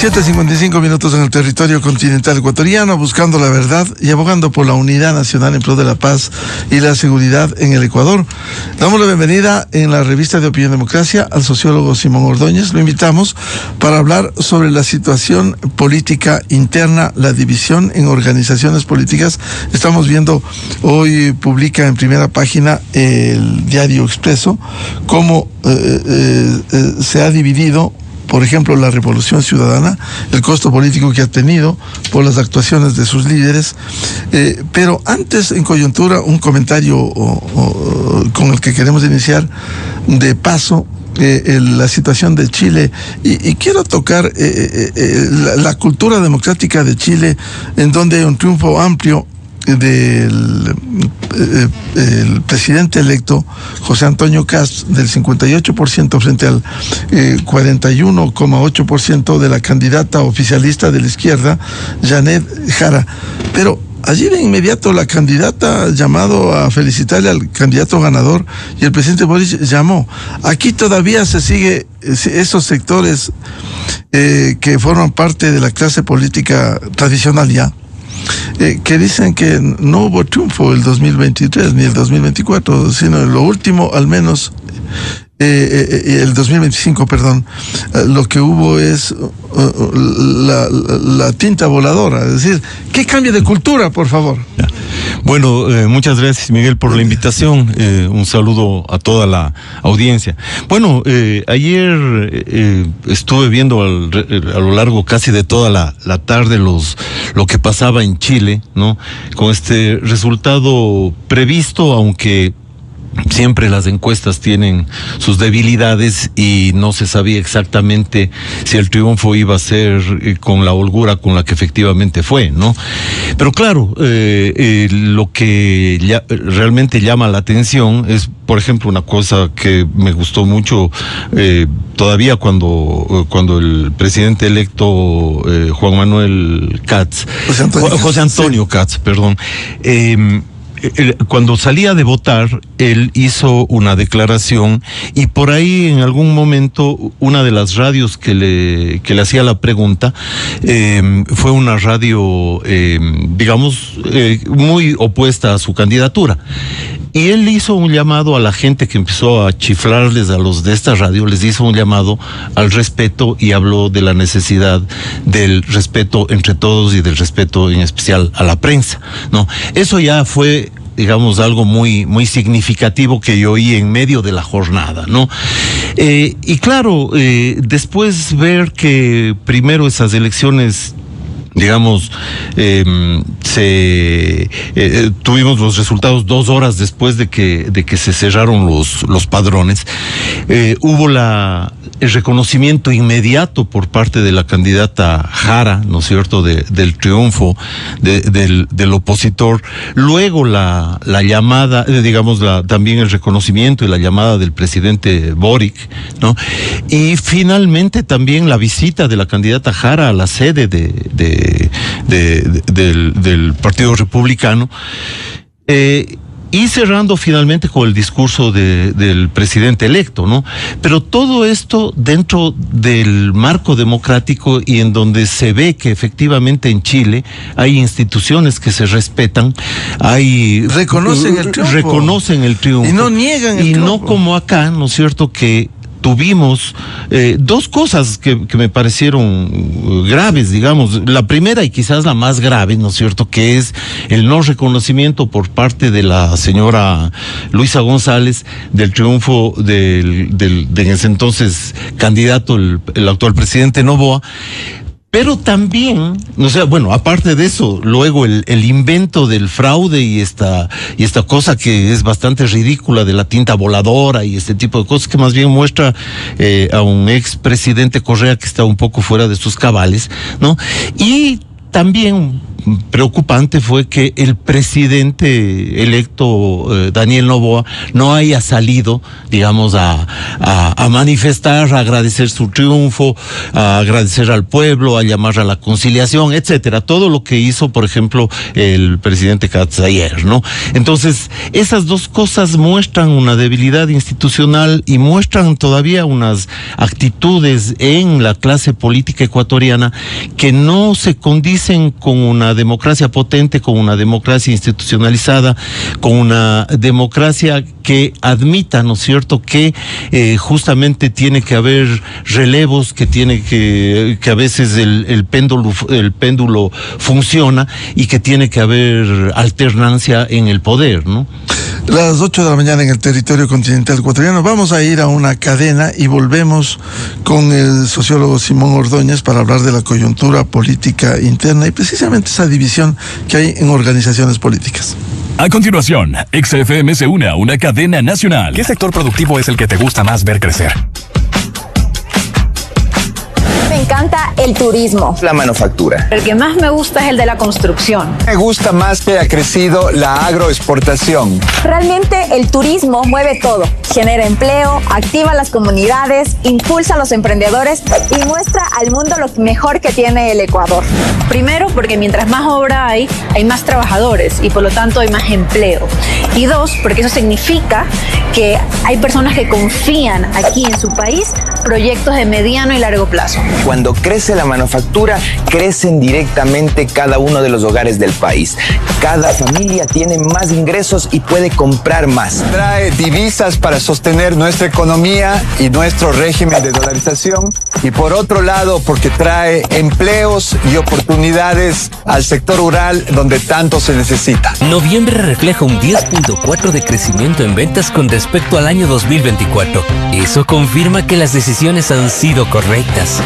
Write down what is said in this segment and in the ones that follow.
7:55 minutos en el territorio continental ecuatoriano, buscando la verdad y abogando por la unidad nacional en pro de la paz y la seguridad en el Ecuador. Damos la bienvenida en la revista de Opinión Democracia al sociólogo Simón Ordóñez. Lo invitamos para hablar sobre la situación política interna, la división en organizaciones políticas. Estamos viendo, hoy publica en primera página el diario Expreso, cómo se ha dividido, por ejemplo, la Revolución Ciudadana, el costo político que ha tenido por las actuaciones de sus líderes. Pero antes, en coyuntura, un comentario con el que queremos iniciar de paso, la situación de Chile, y quiero tocar la cultura democrática de Chile, en donde hay un triunfo amplio del el presidente electo José Antonio Kast, del 58% frente al 41,8% de la candidata oficialista de la izquierda, Janet Jara. Pero allí de inmediato la candidata llamado a felicitarle al candidato ganador, y el presidente Boric llamó. Aquí todavía se sigue esos sectores que forman parte de la clase política tradicional ya, que dicen que no hubo triunfo el 2023 ni el 2024, sino en lo último, al menos el 2025, perdón, lo que hubo es la tinta voladora. Es decir, ¿qué cambio de cultura, por favor? Bueno, muchas gracias, Miguel, por la invitación. Un saludo a toda la audiencia. Bueno, ayer estuve viendo a lo largo casi de toda la tarde lo que pasaba en Chile, ¿no? Con este resultado previsto, aunque siempre las encuestas tienen sus debilidades y no se sabía exactamente si el triunfo iba a ser con la holgura con la que efectivamente fue, ¿no? Pero claro, lo que realmente llama la atención es, por ejemplo, una cosa que me gustó mucho todavía cuando el presidente electo José Antonio Kast, perdón, cuando salía de votar, él hizo una declaración, y por ahí en algún momento una de las radios que le hacía la pregunta fue una radio, digamos, muy opuesta a su candidatura. Y él hizo un llamado a la gente que empezó a chiflarles a los de esta radio, les hizo un llamado al respeto y habló de la necesidad del respeto entre todos y del respeto en especial a la prensa, ¿no? Eso ya fue, digamos, algo muy, muy significativo que yo oí en medio de la jornada, ¿no? Y claro, después ver que primero esas elecciones, digamos, tuvimos los resultados 2 horas después de que se cerraron los padrones. Hubo el reconocimiento inmediato por parte de la candidata Jara, ¿no es cierto?, del triunfo del opositor. Luego la llamada, digamos, también el reconocimiento y la llamada del presidente Boric, ¿no? Y finalmente también la visita de la candidata Jara a la sede del Partido Republicano, y cerrando finalmente con el discurso del presidente electo, ¿no? Pero todo esto dentro del marco democrático, y en donde se ve que efectivamente en Chile hay instituciones que se respetan, reconocen el triunfo y no niegan el triunfo. No como acá, ¿no es cierto?, que tuvimos 2 cosas que me parecieron graves, digamos. La primera, y quizás la más grave, ¿no es cierto?, que es el no reconocimiento por parte de la señora Luisa González del triunfo de en ese entonces candidato, el actual presidente Noboa. Pero también, o sea, bueno, aparte de eso, luego el invento del fraude y esta cosa que es bastante ridícula de la tinta voladora y este tipo de cosas, que más bien muestra a un expresidente Correa que está un poco fuera de sus cabales, ¿no? Y también preocupante fue que el presidente electo, Daniel Noboa, no haya salido, digamos, a manifestar, a agradecer su triunfo, a agradecer al pueblo, a llamar a la conciliación, etcétera. Todo lo que hizo, por ejemplo, el presidente Katz ayer, ¿no? Entonces, esas dos cosas muestran una debilidad institucional y muestran todavía unas actitudes en la clase política ecuatoriana que no se condicen con una democracia potente, con una democracia institucionalizada, con una democracia que admita, ¿no es cierto?, que justamente tiene que haber relevos, que tiene que a veces el péndulo funciona y que tiene que haber alternancia en el poder, ¿no? Las 8 de la mañana en el territorio continental ecuatoriano. Vamos a ir a una cadena y volvemos con el sociólogo Simón Ordóñez para hablar de la coyuntura política interna y precisamente esa división que hay en organizaciones políticas. A continuación, XFM se une a una cadena nacional. ¿Qué sector productivo es el que te gusta más ver crecer? Me encanta el turismo. La manufactura. El que más me gusta es el de la construcción. Me gusta más que ha crecido la agroexportación. Realmente el turismo mueve todo. Genera empleo, activa las comunidades, impulsa a los emprendedores y muestra al mundo lo mejor que tiene el Ecuador. Primero, porque mientras más obra hay más trabajadores y por lo tanto hay más empleo. Y dos, porque eso significa que hay personas que confían aquí en su país proyectos de mediano y largo plazo. Cuando crece la manufactura, crecen directamente cada uno de los hogares del país. Cada familia tiene más ingresos y puede comprar más. Trae divisas para sostener nuestra economía y nuestro régimen de dolarización. Y por otro lado, porque trae empleos y oportunidades al sector rural donde tanto se necesita. Noviembre refleja un 10.4% de crecimiento en ventas con respecto al año 2024. Eso confirma que las decisiones han sido correctas.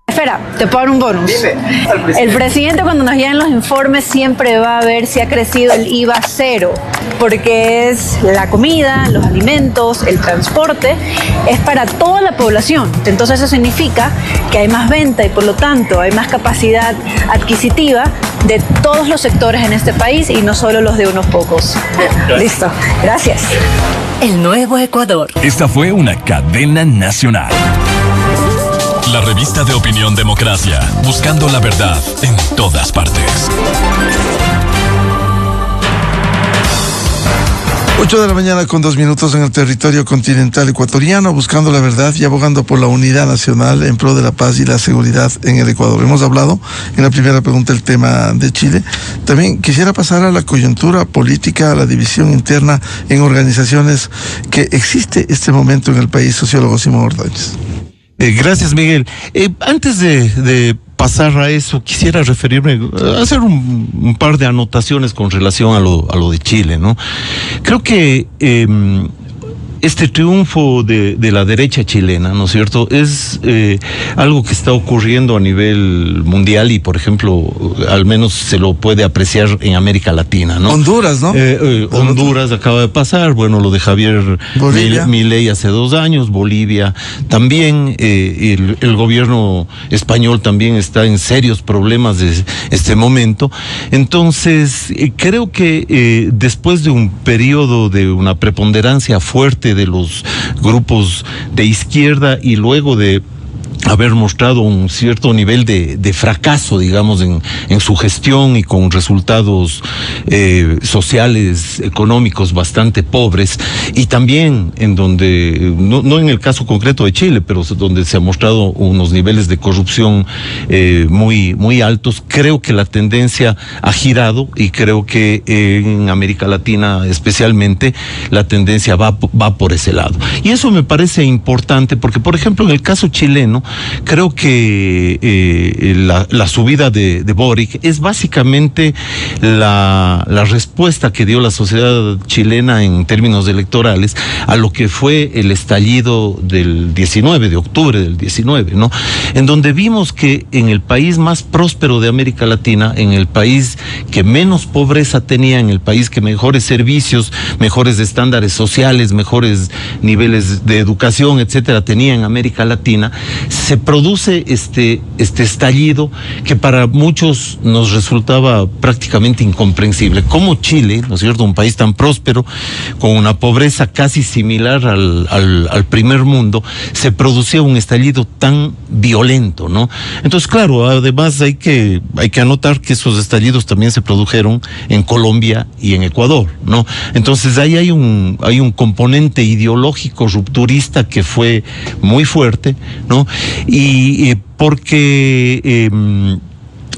Espera, te puedo dar un bonus. Dime. El presidente cuando nos llegan los informes siempre va a ver si ha crecido el IVA cero, porque es la comida, los alimentos, el transporte, es para toda la población. Entonces eso significa que hay más venta y por lo tanto hay más capacidad adquisitiva de todos los sectores en este país y no solo los de unos pocos. Listo, gracias. El nuevo Ecuador. Esta fue una cadena nacional. La revista de opinión Democracia, buscando la verdad en todas partes. 8 de la mañana con 2 minutos en el territorio continental ecuatoriano, buscando la verdad y abogando por la unidad nacional en pro de la paz y la seguridad en el Ecuador. Hemos hablado en la primera pregunta el tema de Chile. También quisiera pasar a la coyuntura política, a la división interna en organizaciones que existe este momento en el país, sociólogo Simón Ordóñez. Gracias, Miguel. Antes de pasar a eso, quisiera referirme, hacer un par de anotaciones con relación a lo de Chile, ¿no? Creo que este triunfo de la derecha chilena, ¿no es cierto?, es algo que está ocurriendo a nivel mundial y, por ejemplo, al menos se lo puede apreciar en América Latina, ¿no? Honduras, ¿no? Honduras acaba de pasar, bueno, lo de Javier Milei hace 2 años, Bolivia también, el gobierno español también está en serios problemas de este momento. Entonces, creo que después de un periodo de una preponderancia fuerte de los grupos de izquierda y luego de haber mostrado un cierto nivel de fracaso, digamos, en su gestión y con resultados sociales, económicos bastante pobres, y también en donde, no en el caso concreto de Chile, pero donde se ha mostrado unos niveles de corrupción muy, muy altos. Creo que la tendencia ha girado y creo que en América Latina especialmente la tendencia va por ese lado. Y eso me parece importante porque, por ejemplo, en el caso chileno, creo que la subida de Boric es básicamente la respuesta que dio la sociedad chilena en términos electorales a lo que fue el estallido del 19 de octubre del 19, ¿no? En donde vimos que en el país más próspero de América Latina, en el país que menos pobreza tenía, en el país que mejores servicios, mejores estándares sociales, mejores niveles de educación, etcétera, tenía en América Latina, se produce este estallido que para muchos nos resultaba prácticamente incomprensible. Como Chile, ¿no es cierto?, un país tan próspero, con una pobreza casi similar al primer mundo, se producía un estallido tan violento, ¿no? Entonces, claro, además hay que anotar que esos estallidos también se produjeron en Colombia y en Ecuador, ¿no? Entonces ahí hay un componente ideológico rupturista que fue muy fuerte, ¿no? Y porque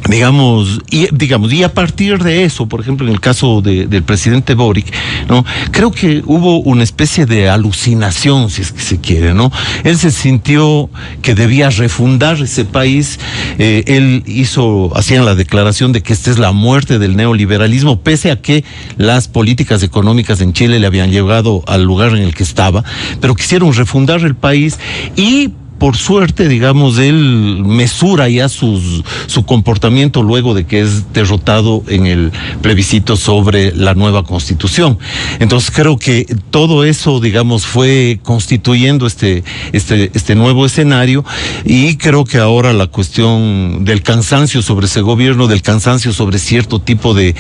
y a partir de eso, por ejemplo, en el caso del presidente Boric, ¿no? Creo que hubo una especie de alucinación, si es que se quiere, ¿no? Él se sintió que debía refundar ese país. Él hacía la declaración de que esta es la muerte del neoliberalismo, pese a que las políticas económicas en Chile le habían llegado al lugar en el que estaba, pero quisieron refundar el país y por suerte, digamos, él mesura ya su comportamiento luego de que es derrotado en el plebiscito sobre la nueva Constitución. Entonces creo que todo eso, digamos, fue constituyendo este nuevo escenario, y creo que ahora la cuestión del cansancio sobre ese gobierno, del cansancio sobre cierto tipo de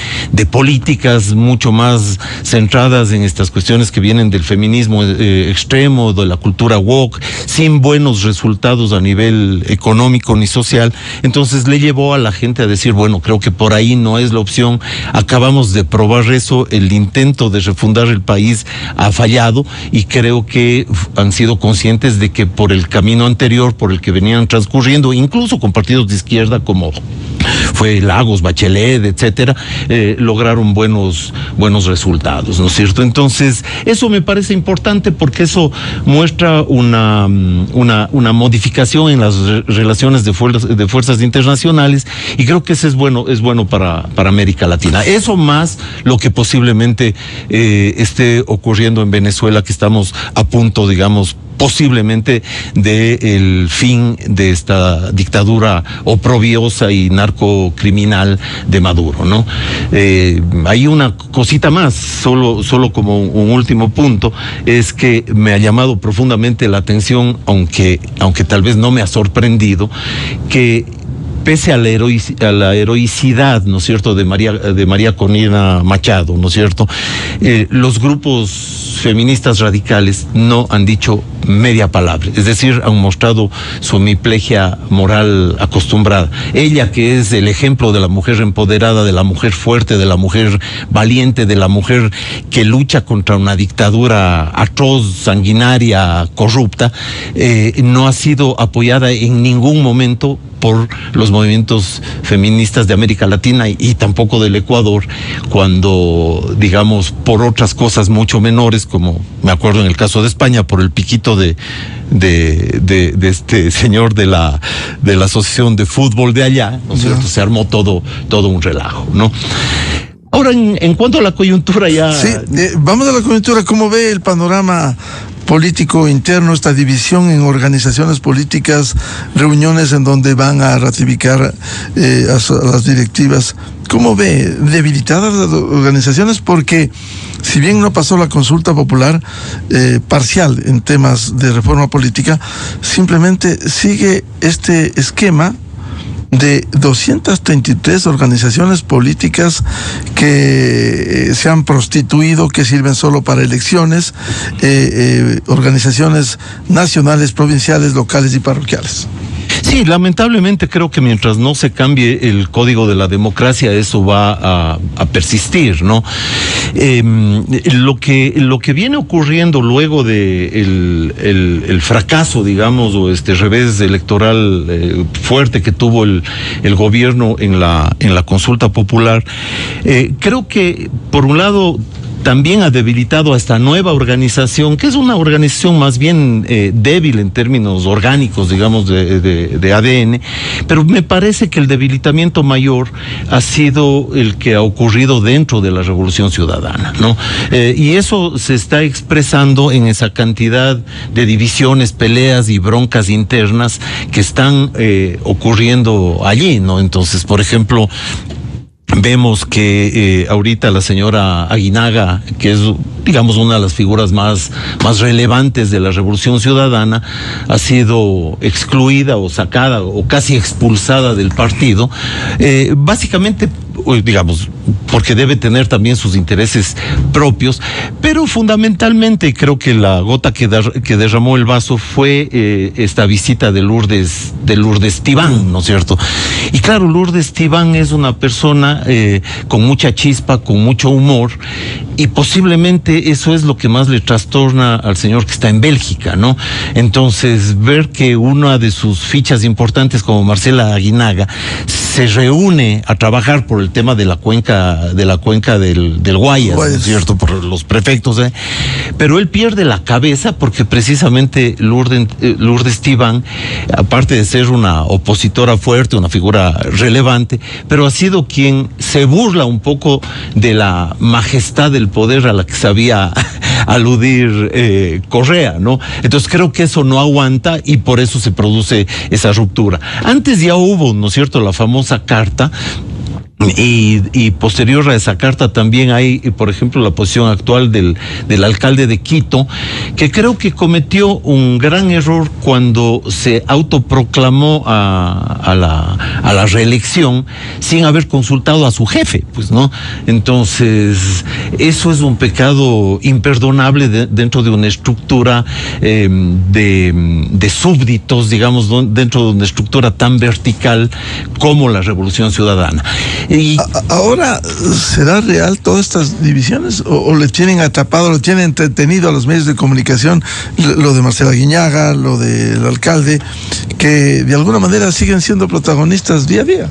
políticas mucho más centradas en estas cuestiones que vienen del feminismo extremo, de la cultura woke, sin buenos resultados a nivel económico ni social, entonces le llevó a la gente a decir, bueno, creo que por ahí no es la opción, acabamos de probar eso, el intento de refundar el país ha fallado, y creo que han sido conscientes de que por el camino anterior, por el que venían transcurriendo, incluso con partidos de izquierda como fue Lagos, Bachelet, etcétera, lograron buenos resultados, ¿no es cierto? Entonces, eso me parece importante porque eso muestra una modificación en las relaciones de fuerzas internacionales, y creo que eso es bueno para América Latina. Eso más lo que posiblemente esté ocurriendo en Venezuela, que estamos a punto, digamos, posiblemente del fin de esta dictadura oprobiosa y narcocriminal de Maduro, ¿no? Hay una cosita más, solo como un último punto, es que me ha llamado profundamente la atención, aunque tal vez no me ha sorprendido, que pese a la heroicidad, ¿no es cierto?, de María Corina Machado, ¿no es cierto?, los grupos feministas radicales no han dicho media palabra, es decir, han mostrado su hemiplegia moral acostumbrada. Ella, que es el ejemplo de la mujer empoderada, de la mujer fuerte, de la mujer valiente, de la mujer que lucha contra una dictadura atroz, sanguinaria, corrupta, no ha sido apoyada en ningún momento por los movimientos feministas de América Latina y tampoco del Ecuador, cuando, digamos, por otras cosas mucho menores, como me acuerdo en el caso de España, por el piquito de este señor de la asociación de fútbol de allá, ¿no es cierto? Se armó todo un relajo, ¿no? Ahora, en cuanto a la coyuntura ya... Sí, vamos a la coyuntura. ¿Cómo ve el panorama político interno, esta división en organizaciones políticas, reuniones en donde van a ratificar a las directivas? ¿Cómo ve debilitadas las organizaciones? Porque si bien no pasó la consulta popular parcial en temas de reforma política, simplemente sigue este esquema de 233 organizaciones políticas que se han prostituido, que sirven solo para elecciones, organizaciones nacionales, provinciales, locales y parroquiales. Sí, lamentablemente creo que mientras no se cambie el código de la democracia, eso va a persistir, ¿no? Lo que viene ocurriendo luego de el fracaso, digamos, o este revés electoral fuerte que tuvo el gobierno en la consulta popular, creo que por un lado también ha debilitado a esta nueva organización, que es una organización más bien débil en términos orgánicos, digamos, de ADN, pero me parece que el debilitamiento mayor ha sido el que ha ocurrido dentro de la Revolución Ciudadana, ¿no? Y eso se está expresando en esa cantidad de divisiones, peleas y broncas internas que están ocurriendo allí, ¿no? Entonces, por ejemplo, Vemos que ahorita la señora Aguinaga, que es, digamos, una de las figuras más relevantes de la Revolución Ciudadana, ha sido excluida o sacada o casi expulsada del partido, básicamente, digamos, porque debe tener también sus intereses propios, pero fundamentalmente creo que la gota que derramó el vaso fue esta visita de Lourdes Tibán, ¿no es cierto? Y claro, Lourdes Tibán es una persona con mucha chispa, con mucho humor, y posiblemente eso es lo que más le trastorna al señor que está en Bélgica, ¿no? Entonces, ver que una de sus fichas importantes como Marcela Aguinaga se reúne a trabajar por el tema de la cuenca del Guayas, ¿no es cierto? Por los prefectos, pero él pierde la cabeza porque precisamente Lourdes Tibán, aparte de ser una opositora fuerte, una figura relevante, pero ha sido quien se burla un poco de la majestad del poder a la que sabía aludir Correa, ¿no? Entonces creo que eso no aguanta y por eso se produce esa ruptura. Antes ya hubo, ¿no es cierto?, la famosa carta. Y posterior a esa carta también hay, por ejemplo, la posición actual del alcalde de Quito, que creo que cometió un gran error cuando se autoproclamó a la reelección sin haber consultado a su jefe, pues, ¿no? Entonces, eso es un pecado imperdonable dentro de una estructura de súbditos, digamos, dentro de una estructura tan vertical como la Revolución Ciudadana. Ahora, ¿será real todas estas divisiones? ¿O le tienen atrapado, le tienen entretenido a los medios de comunicación, lo de Marcela Aguinaga, lo del alcalde, que de alguna manera siguen siendo protagonistas día a día?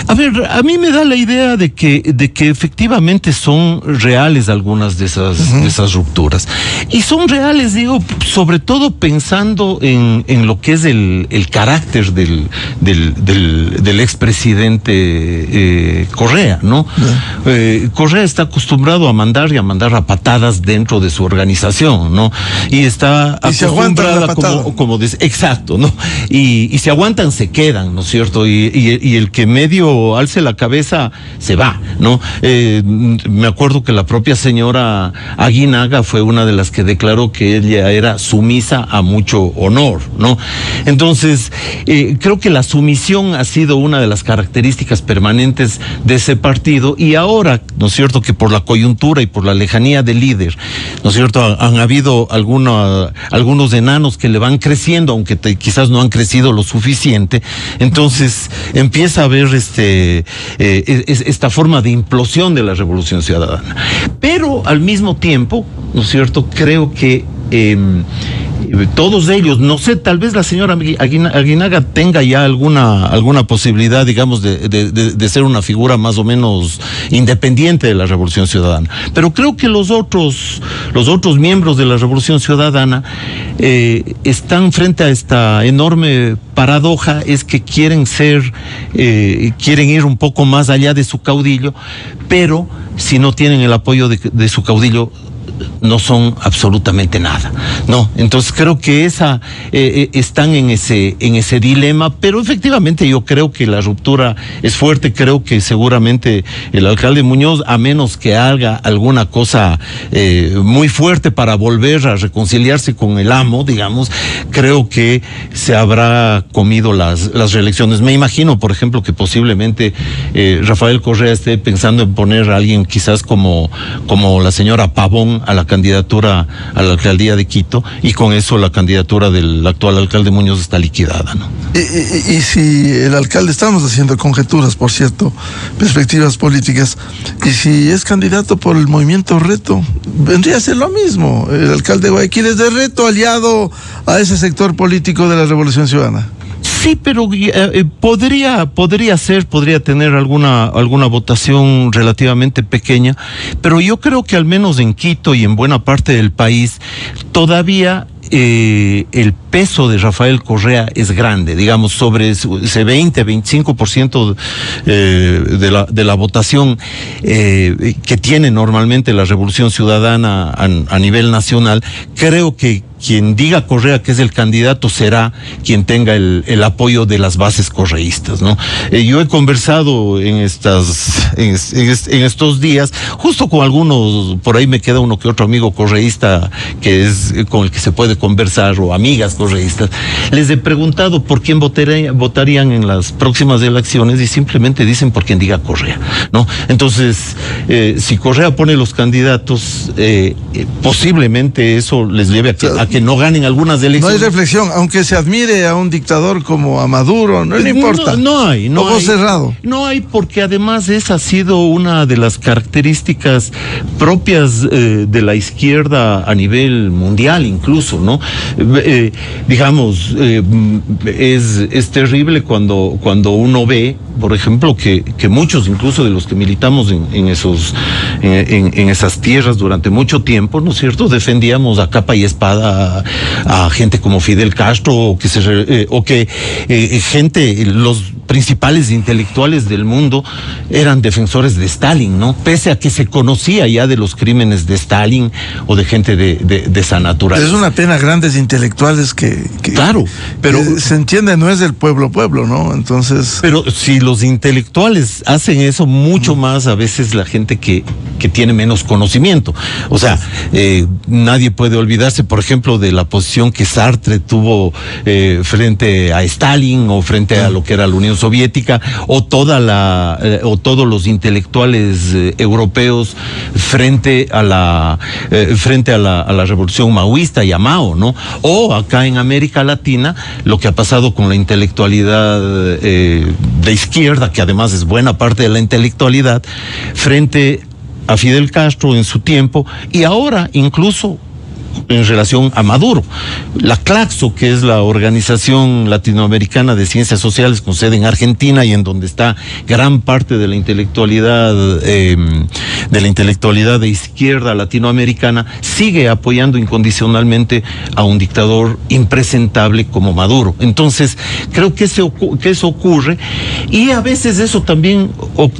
A ver, a mí me da la idea de que efectivamente son reales algunas de esas rupturas. Y son reales, digo, sobre todo pensando en lo que es el carácter del expresidente Correa, ¿no? Correa está acostumbrado a mandar a patadas dentro de su organización, ¿no? Y está acostumbrada como exacto, ¿no? Y se aguantan, se quedan, ¿no es cierto? Y el que medio alce la cabeza se va, ¿no? Me acuerdo que la propia señora Aguinaga fue una de las que declaró que ella era sumisa a mucho honor, ¿no? Entonces, creo que la sumisión ha sido una de las características permanentes de ese partido, y ahora, ¿no es cierto?, que por la coyuntura y por la lejanía del líder, ¿no es cierto?, han habido algunos enanos que le van creciendo, aunque quizás no han crecido lo suficiente. Entonces empieza a haber esta forma de implosión de la Revolución Ciudadana. Pero al mismo tiempo, ¿no es cierto?, creo que todos ellos, no sé, tal vez la señora Aguinaga tenga ya alguna posibilidad, digamos, de ser una figura más o menos independiente de la Revolución Ciudadana. Pero creo que los otros miembros de la Revolución Ciudadana están frente a esta enorme paradoja, es que quieren ir un poco más allá de su caudillo, pero si no tienen el apoyo de su caudillo, no son absolutamente nada, ¿no? Entonces creo que están en ese dilema, pero efectivamente yo creo que la ruptura es fuerte. Creo que seguramente el alcalde Muñoz, a menos que haga alguna cosa muy fuerte para volver a reconciliarse con el amo, digamos, creo que se habrá comido las reelecciones. Me imagino, por ejemplo, que posiblemente Rafael Correa esté pensando en poner a alguien quizás como la señora Pavón a la candidatura a la alcaldía de Quito, y con eso la candidatura del actual alcalde Muñoz está liquidada, ¿no? Y si el alcalde, estamos haciendo conjeturas, por cierto, perspectivas políticas, y si es candidato por el movimiento Reto, vendría a ser lo mismo. El alcalde de Guayaquil es de Reto, aliado a ese sector político de la Revolución Ciudadana. Sí, pero podría tener alguna votación relativamente pequeña, pero yo creo que al menos en Quito y en buena parte del país todavía el peso de Rafael Correa es grande, digamos, sobre ese 20-25% de la votación que tiene normalmente la Revolución Ciudadana a nivel nacional. Creo que quien diga Correa que es el candidato será quien tenga el apoyo de las bases correístas, ¿no? Yo he conversado en estos días, justo con algunos, por ahí me queda uno que otro amigo correísta que es con el que se puede conversar, o amigas correístas. Les he preguntado por quién votarían en las próximas elecciones y simplemente dicen por quien diga Correa, ¿no? Entonces, si Correa pone los candidatos, posiblemente eso les lleve a que no ganen algunas elecciones. No hay reflexión, aunque se admire a un dictador como a Maduro, no importa. No hay. Ojo cerrado. No hay, porque además esa ha sido una de las características propias de la izquierda a nivel mundial incluso, ¿no? Digamos, es terrible cuando uno ve, por ejemplo, que muchos incluso de los que militamos en esas tierras durante mucho tiempo, ¿no es cierto?, defendíamos a capa y espada a gente como Fidel Castro, o que gente, los principales intelectuales del mundo eran defensores de Stalin, ¿no? Pese a que se conocía ya de los crímenes de Stalin o de gente de esa naturaleza. Es una pena, grandes intelectuales que claro, pero se entiende, no es del pueblo, ¿no? Entonces. Pero si los intelectuales hacen eso, mucho más a veces la gente que tiene menos conocimiento. O sea, nadie puede olvidarse, por ejemplo, de la posición que Sartre tuvo frente a Stalin o frente a lo que era la Unión Soviética, o todos los intelectuales europeos frente a la revolución maoísta y a Mao, ¿no? O acá en América Latina, lo que ha pasado con la intelectualidad de izquierda, que además es buena parte de la intelectualidad, frente a Fidel Castro en su tiempo, y ahora incluso en relación a Maduro. La Claxo, que es la Organización Latinoamericana de Ciencias Sociales con sede en Argentina y en donde está gran parte de la intelectualidad de izquierda latinoamericana, sigue apoyando incondicionalmente a un dictador impresentable como Maduro. Entonces, creo que eso ocurre, y a veces eso también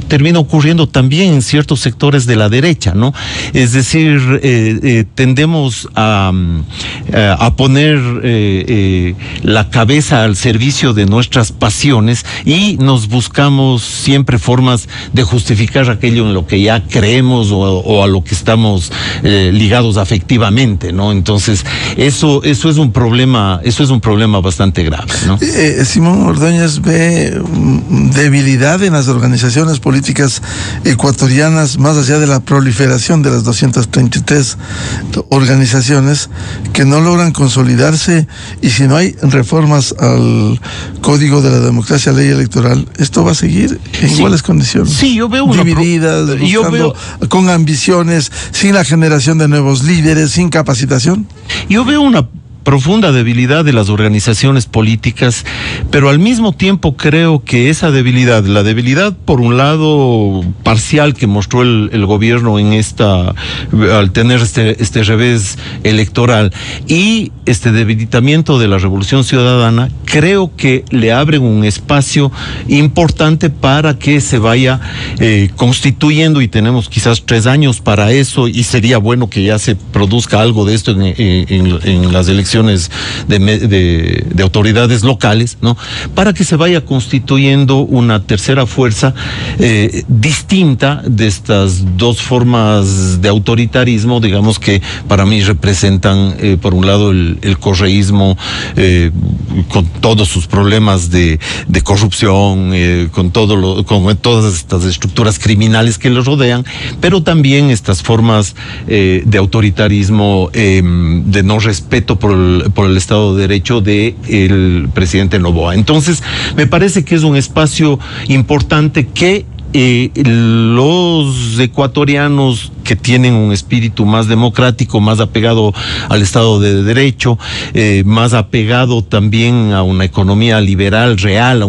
termina ocurriendo también en ciertos sectores de la derecha, ¿no? Es decir, tendemos a poner la cabeza al servicio de nuestras pasiones y nos buscamos siempre formas de justificar aquello en lo que ya creemos o a lo que estamos ligados afectivamente, ¿no? Entonces, eso es un problema bastante grave, ¿no? Simón Ordóñez ve debilidad en las organizaciones políticas ecuatorianas, más allá de la proliferación de las 233 organizaciones que no logran consolidarse, y si no hay reformas al Código de la Democracia, ley electoral, esto va a seguir en iguales condiciones. Sí, yo veo divididas, con ambiciones, sin la generación de nuevos líderes, sin capacitación. Yo veo una profunda debilidad de las organizaciones políticas, pero al mismo tiempo creo que esa debilidad, la debilidad por un lado parcial que mostró el gobierno al tener este revés electoral, y este debilitamiento de la Revolución Ciudadana, creo que le abren un espacio importante para que se vaya constituyendo, y tenemos quizás 3 años para eso, y sería bueno que ya se produzca algo de esto en las elecciones de autoridades locales, ¿no? Para que se vaya constituyendo una tercera fuerza distinta de estas dos formas de autoritarismo, digamos, que para mí representan por un lado el correísmo con todos sus problemas de corrupción, con todas estas estructuras criminales que lo rodean, pero también estas formas de autoritarismo, de no respeto por el Estado de Derecho de el presidente Noboa. Entonces, me parece que es un espacio importante que los ecuatorianos que tienen un espíritu más democrático, más apegado al Estado de Derecho, más apegado también a una economía liberal real,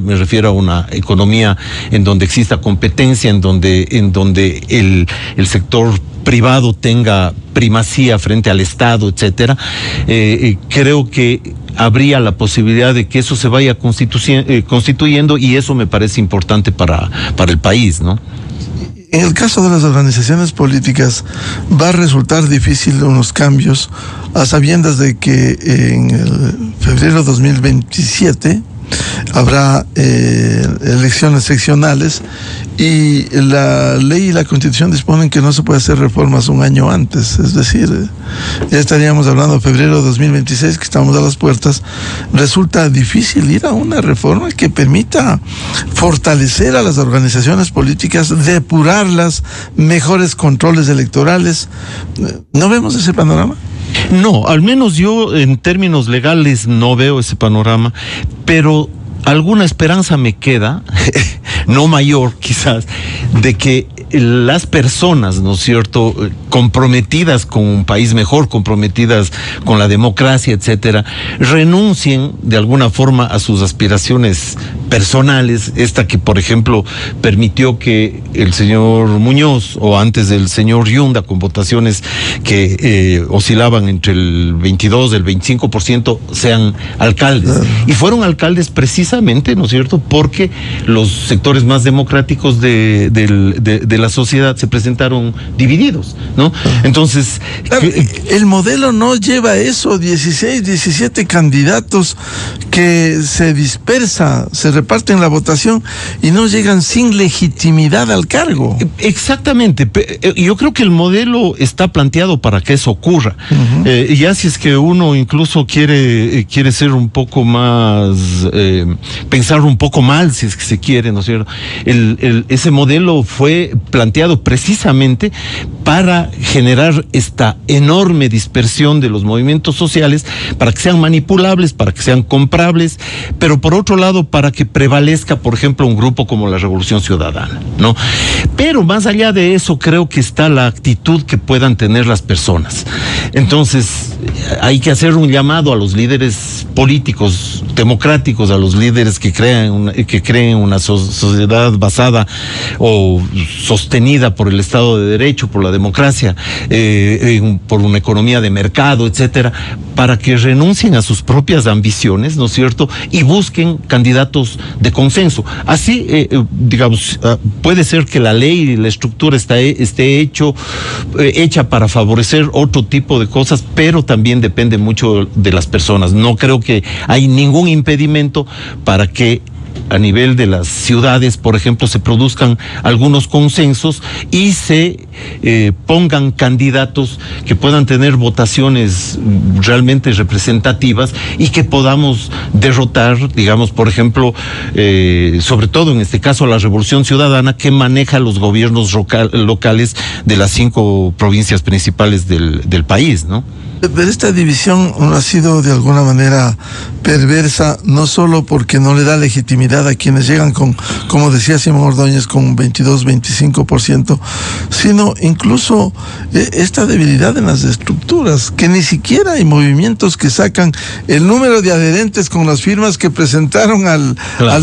me refiero a una economía en donde exista competencia, en donde el sector privado tenga primacía frente al Estado, etcétera. Creo que habría la posibilidad de que eso se vaya constituyendo, y eso me parece importante para el país, ¿no? En el caso de las organizaciones políticas, va a resultar difícil unos cambios, a sabiendas de que en el febrero 2027 habrá elecciones seccionales, y la ley y la Constitución disponen que no se puede hacer reformas un año antes. Es decir, ya estaríamos hablando de febrero de 2026, que estamos a las puertas. Resulta difícil ir a una reforma que permita fortalecer a las organizaciones políticas, depurarlas, mejores controles electorales. ¿No vemos ese panorama? No, al menos yo en términos legales no veo ese panorama, pero alguna esperanza me queda, no mayor quizás, de que las personas, ¿no es cierto?, comprometidas con un país mejor, comprometidas con la democracia, etcétera, renuncien de alguna forma a sus aspiraciones personales, esta que, por ejemplo, permitió que el señor Muñoz, o antes del señor Yunda, con votaciones que oscilaban entre el 22 y el 25%, sean alcaldes. Y fueron alcaldes precisamente, ¿no es cierto?, porque los sectores más democráticos de la sociedad se presentaron divididos, ¿no? Entonces, claro, el modelo no lleva eso, 16, 17 candidatos que se dispersa, se reparten la votación y no llegan sin legitimidad al cargo. Exactamente, yo creo que el modelo está planteado para que eso ocurra. Ya si es que uno incluso quiere ser un poco más, pensar un poco mal, si es que se quiere, ¿no es cierto? Ese modelo fue planteado precisamente para generar esta enorme dispersión de los movimientos sociales, para que sean manipulables, para que sean comprables, pero por otro lado para que prevalezca, por ejemplo, un grupo como la Revolución Ciudadana, ¿no? Pero más allá de eso, creo que está la actitud que puedan tener las personas. Entonces, hay que hacer un llamado a los líderes políticos democráticos, a los líderes que creen una sociedad basada o sostenida por el Estado de Derecho, por la democracia, por una economía de mercado, etcétera, para que renuncien a sus propias ambiciones, ¿no es cierto?, y busquen candidatos de consenso. Así, digamos, puede ser que la ley y la estructura esté hecha para favorecer otro tipo de cosas, pero también depende mucho de las personas. No creo que hay ningún impedimento para que a nivel de las ciudades, por ejemplo, se produzcan algunos consensos y se pongan candidatos que puedan tener votaciones realmente representativas y que podamos derrotar, digamos, por ejemplo, sobre todo en este caso la Revolución Ciudadana, que maneja los gobiernos locales de las 5 provincias principales del país, ¿no? Pero esta división ha sido de alguna manera perversa, no solo porque no le da legitimidad a quienes llegan con, como decía Simón Ordóñez, con 22, 25%, sino incluso esta debilidad en las estructuras, que ni siquiera hay movimientos que sacan el número de adherentes con las firmas que presentaron al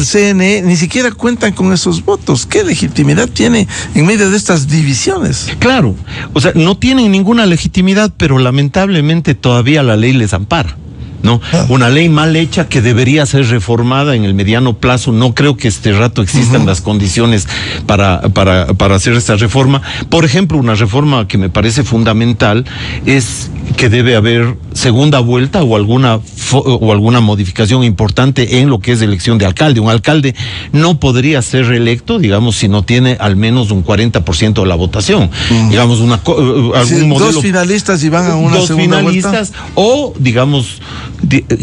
CNE, ni siquiera cuentan con esos votos. ¿Qué legitimidad tiene en medio de estas divisiones? Claro, o sea, no tienen ninguna legitimidad, pero lamentablemente todavía la ley les ampara, ¿no? Una ley mal hecha que debería ser reformada en el mediano plazo. No creo que este rato existan las condiciones para hacer esta reforma. Por ejemplo, una reforma que me parece fundamental es que debe haber segunda vuelta o alguna modificación importante en lo que es elección de alcalde. Un alcalde no podría ser reelecto, digamos, si no tiene al menos un 40% de la votación. Digamos, algún modelo. 2 finalistas y van a una segunda vuelta. 2 finalistas, o digamos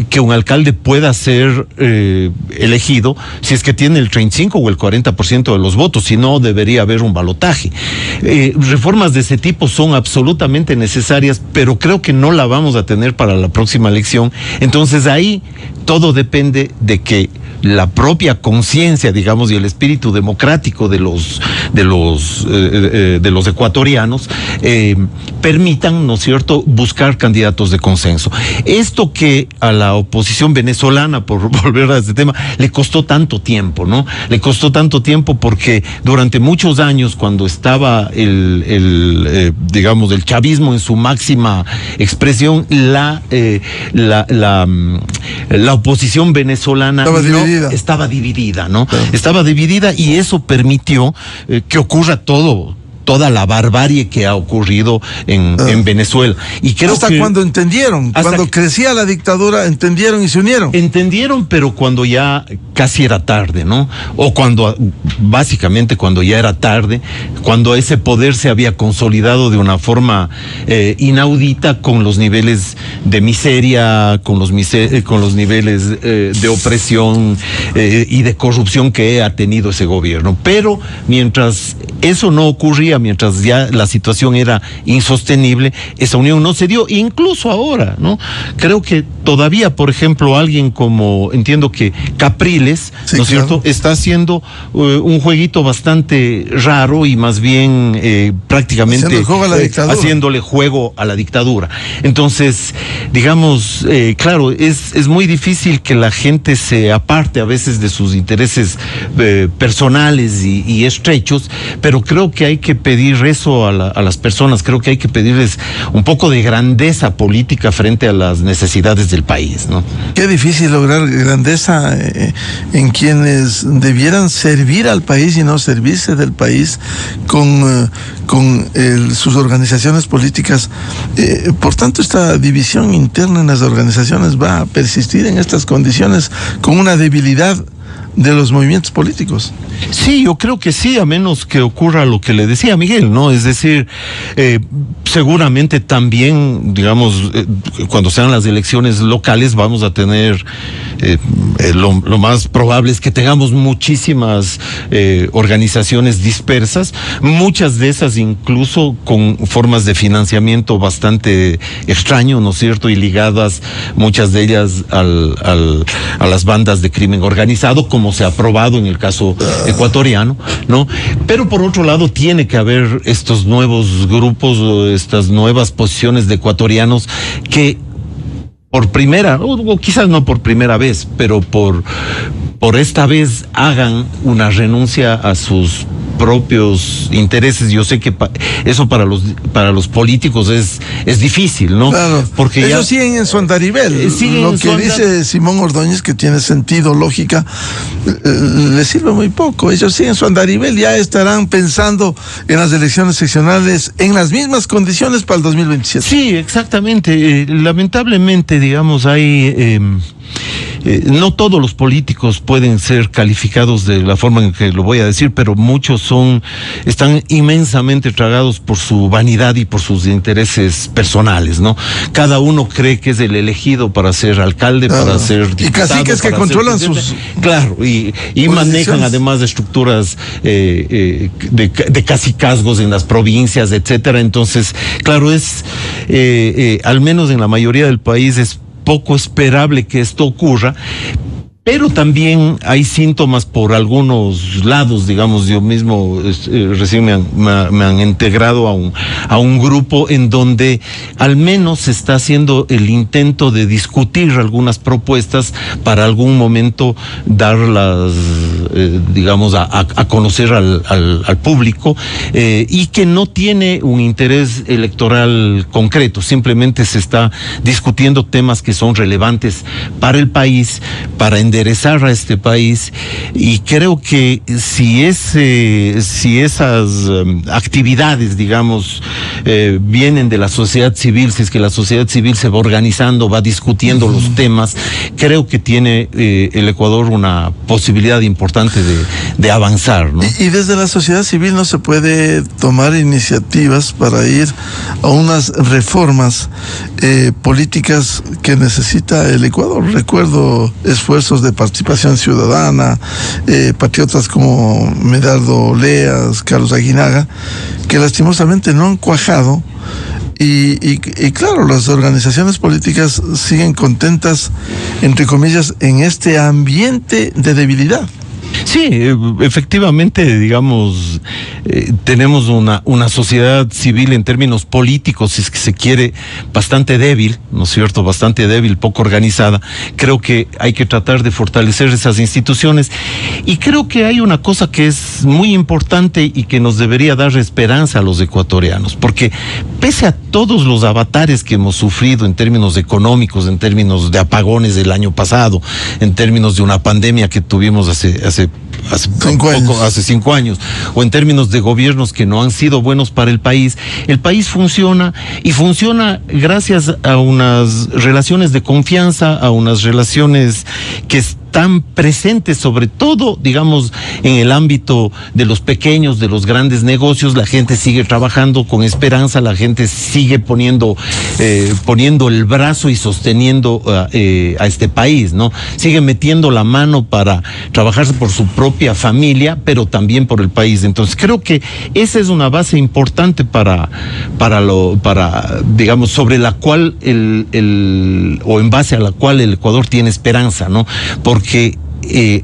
que un alcalde pueda ser elegido si es que tiene el 35 o el 40% de los votos, si no debería haber un balotaje. Reformas de ese tipo son absolutamente necesarias, pero creo que no la vamos a tener para la próxima elección. Entonces ahí todo depende de que la propia conciencia, digamos, y el espíritu democrático de los ecuatorianos permitan, ¿no es cierto?, buscar candidatos de consenso. Esto que a la oposición venezolana, por volver a este tema, le costó tanto tiempo, ¿no? Le costó tanto tiempo porque durante muchos años, cuando estaba digamos, el chavismo en su máxima expresión, la oposición venezolana estaba dividida, ¿no? Claro. Estaba dividida, y eso permitió que ocurra toda la barbarie que ha ocurrido en Venezuela. Y creo hasta cuando entendieron, cuando crecía la dictadura, entendieron y se unieron. Entendieron, pero cuando ya casi era tarde, ¿no? O básicamente cuando ya era tarde, cuando ese poder se había consolidado de una forma inaudita, con los niveles de miseria, con los niveles de opresión y de corrupción que ha tenido ese gobierno. Pero mientras eso no ocurría, mientras ya la situación era insostenible, esa unión no se dio, incluso ahora, ¿no? Creo que todavía, por ejemplo, alguien como, entiendo que Capriles, sí, ¿no es cierto?, está haciendo un jueguito bastante raro y más bien prácticamente haciéndole juego a la dictadura. Entonces, digamos, claro, es muy difícil que la gente se aparte a veces de sus intereses personales y estrechos, pero creo que hay que pedir eso a las personas, creo que hay que pedirles un poco de grandeza política frente a las necesidades del país, ¿no? Qué difícil lograr grandeza en quienes debieran servir al país y no servirse del país con sus organizaciones políticas. Por tanto, esta división interna en las organizaciones va a persistir en estas condiciones, con una debilidad de los movimientos políticos. Sí, yo creo que sí, a menos que ocurra lo que le decía Miguel, ¿no? Es decir, seguramente también, digamos, cuando sean las elecciones locales, vamos a tener, lo más probable es que tengamos muchísimas organizaciones dispersas, muchas de esas incluso con formas de financiamiento bastante extraño, ¿no es cierto?, y ligadas, muchas de ellas a las bandas de crimen organizado, como se ha probado en el caso ecuatoriano, ¿no? Pero por otro lado tiene que haber estos nuevos grupos, estas nuevas posiciones de ecuatorianos que por primera, o quizás no por primera vez, pero por esta vez hagan una renuncia a sus propios intereses. Yo sé que eso para los políticos es difícil, ¿no? Claro. Porque ellos siguen en su andarivel. Lo que dice Simón Ordóñez, que tiene sentido, lógica, les sirve muy poco. Ellos siguen su andarivel, ya estarán pensando en las elecciones seccionales en las mismas condiciones para el 2027. Sí, exactamente. Lamentablemente, digamos, hay no todos los políticos pueden ser calificados de la forma en que lo voy a decir, pero muchos están inmensamente tragados por su vanidad y por sus intereses personales, ¿no? Cada uno cree que es el elegido para ser alcalde, para ser diputado. Y caciques que controlan sus... Claro, y manejan además estructuras de cacicazgos en las provincias, etcétera. Entonces, claro, al menos en la mayoría del país es poco esperable que esto ocurra, pero también hay síntomas por algunos lados, digamos. Yo mismo recién me han integrado a un grupo en donde al menos se está haciendo el intento de discutir algunas propuestas para algún momento darlas, digamos, a conocer al público, y que no tiene un interés electoral concreto, simplemente se está discutiendo temas que son relevantes para el país, para enderezar a este país, y creo que si esas actividades, digamos, vienen de la sociedad civil, si es que la sociedad civil se va organizando, va discutiendo los temas, creo que tiene el Ecuador una posibilidad importante de avanzar, ¿no? Y desde la sociedad civil no se puede tomar iniciativas para ir a unas reformas políticas que necesita el Ecuador. Recuerdo esfuerzos de participación ciudadana, patriotas como Medardo Oleas, Carlos Aguinaga, que lastimosamente no han cuajado, Y claro, las organizaciones políticas siguen contentas, entre comillas, en este ambiente de debilidad. Sí, efectivamente, digamos, tenemos una sociedad civil en términos políticos, si es que se quiere, bastante débil, ¿no es cierto? Bastante débil, poco organizada. Creo que hay que tratar de fortalecer esas instituciones, y creo que hay una cosa que es muy importante y que nos debería dar esperanza a los ecuatorianos, porque pese a todos los avatares que hemos sufrido en términos económicos, en términos de apagones del año pasado, en términos de una pandemia que tuvimos hace 5 años, o en términos de gobiernos que no han sido buenos para el país funciona, y funciona gracias a unas relaciones de confianza, a unas relaciones que están presentes, sobre todo, digamos, en el ámbito de los pequeños, de los grandes negocios. La gente sigue trabajando con esperanza, la gente sigue poniendo el brazo y sosteniendo a este país, ¿no? Sigue metiendo la mano para trabajarse por su propia familia, pero también por el país. Entonces, creo que esa es una base importante para digamos, sobre la cual o en base a la cual el Ecuador tiene esperanza, ¿no? Porque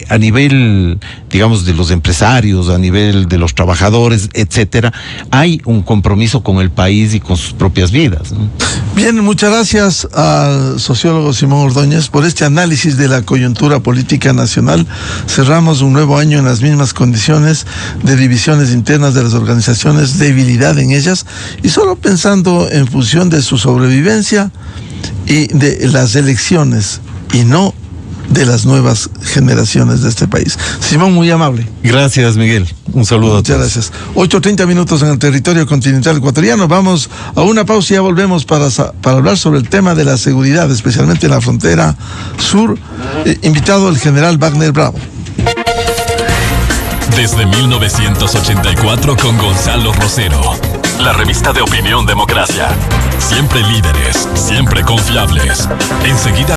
a nivel, digamos, de los empresarios, a nivel de los trabajadores, etcétera, hay un compromiso con el país y con sus propias vidas, ¿no? Bien, muchas gracias al sociólogo Simón Ordóñez por este análisis de la coyuntura política nacional. Cerramos un nuevo año en las mismas condiciones de divisiones internas de las organizaciones, debilidad en ellas, y solo pensando en función de su sobrevivencia y de las elecciones, y no de las nuevas generaciones de este país. Simón, muy amable. Gracias, Miguel. Un saludo a todos. Muchas gracias. 8:30 minutos en el territorio continental ecuatoriano. Vamos a una pausa y ya volvemos para hablar sobre el tema de la seguridad, especialmente en la frontera sur. Invitado el general Wagner Bravo. Desde 1984 con Gonzalo Rosero. La revista de Opinión Democracia. Siempre líderes, siempre confiables. Enseguida